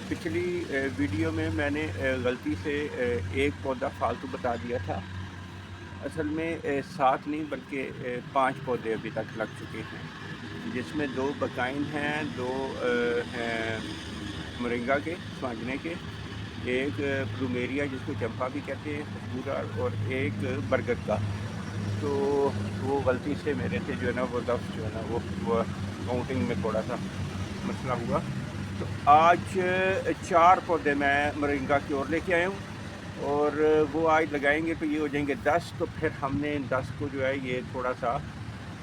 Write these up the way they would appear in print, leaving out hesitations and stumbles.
پچھلی ویڈیو میں میں نے غلطی سے ایک پودا فالتو بتا دیا تھا. اصل میں 7 نہیں بلکہ 5 پودے ابھی تک لگ چکے ہیں، جس میں 2 بکائن ہیں، 2 ہیں مرنگا کے سوانجنے کے، ایک پلومیریا جس کو چمپا بھی کہتے ہیں خوشبودار، اور ایک برگد کا. تو وہ غلطی سے میرے سے جو ہے نا وہ لفظ جو ہے نا وہ کاؤنٹنگ میں تھوڑا سا مسئلہ ہوا. تو آج 4 پودے میں مرنگا کی اور لے کے آیا ہوں، اور وہ آج لگائیں گے تو یہ ہو جائیں گے 10. تو پھر ہم نے ان 10 کو جو ہے یہ تھوڑا سا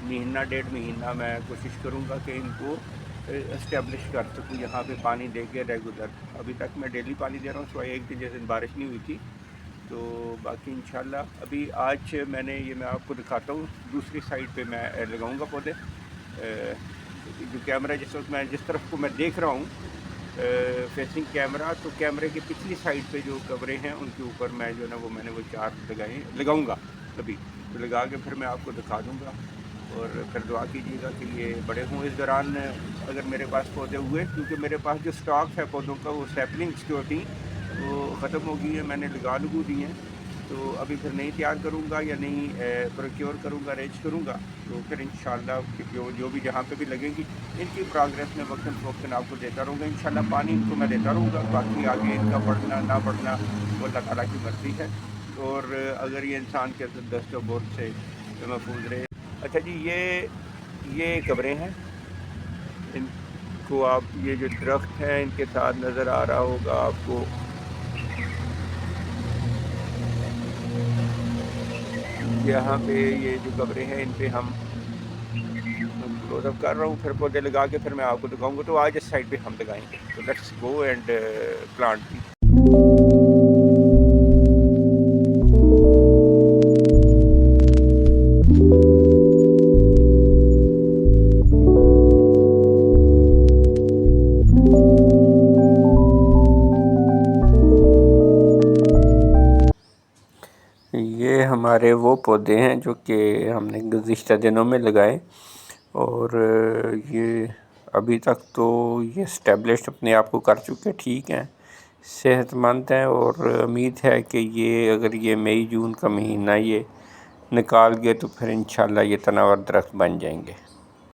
مہینہ 1.5 مہینہ میں کوشش کروں گا کہ ان کو اسٹیبلش کر سکوں یہاں پہ پانی دے کے ریگولر. ابھی تک میں ڈیلی پانی دے رہا ہوں، سوائے ایک دن جیسے بارش نہیں ہوئی تھی. تو باقی انشاءاللہ ابھی آج میں آپ کو دکھاتا ہوں. دوسری سائڈ پہ میں لگاؤں گا پودے. جو کیمرہ جس طرف کو میں دیکھ رہا ہوں فیسنگ کیمرہ، تو کیمرے کی پچھلی سائڈ پہ جو کوریں ہیں ان کے اوپر میں جو ہے نا میں نے وہ 4 لگاؤں گا ابھی. تو لگا کے پھر میں آپ کو دکھا دوں گا، اور پھر دعا کیجیے گا کہ یہ بڑے ہوں. اس دوران اگر میرے پاس پودے ہوئے، کیونکہ میرے پاس جو سٹاک ہے پودوں کا وہ سیپلنگس جو تھیں وہ ختم ہو گئی ہے، میں نے لگو دی ہیں. تو ابھی پھر نہیں تیار کروں گا یا نہیں پروکیور کروں گا، ارینج کروں گا. تو پھر انشاءاللہ جو بھی جہاں پہ بھی لگیں گی ان کی پروگریس میں وقتاً فوقتاً آپ کو دیتا رہوں گا. انشاءاللہ پانی ان کو میں دیتا رہوں گا. باقی آگے ان کا بڑھنا نہ بڑھنا وہ اللہ تعالیٰ کی مرضی ہے، اور اگر یہ انسان کے دست و برد سے محفوظ رہے. اچھا جی، یہ قبریں ہیں. ان کو آپ یہ جو درخت ہیں ان کے ساتھ نظر آ رہا ہوگا آپ کو، یہاں پہ یہ جو قبریں ہیں ان پہ ہم کلوز اپ کر رہا ہوں. پھر پودے لگا کے پھر میں آپ کو دکھاؤں گا. تو آج اس سائڈ پہ ہم لگائیں گے. تو لیٹس گو اینڈ پلانٹ دی. یہ ہمارے وہ پودے ہیں جو کہ ہم نے گزشتہ دنوں میں لگائے، اور یہ ابھی تک تو یہ اسٹیبلش اپنے آپ کو کر چکے، ٹھیک ہیں، صحت مند ہیں. اور امید ہے کہ یہ اگر یہ مئی جون کا مہینہ یہ نکال گئے تو پھر انشاءاللہ یہ تناور درخت بن جائیں گے.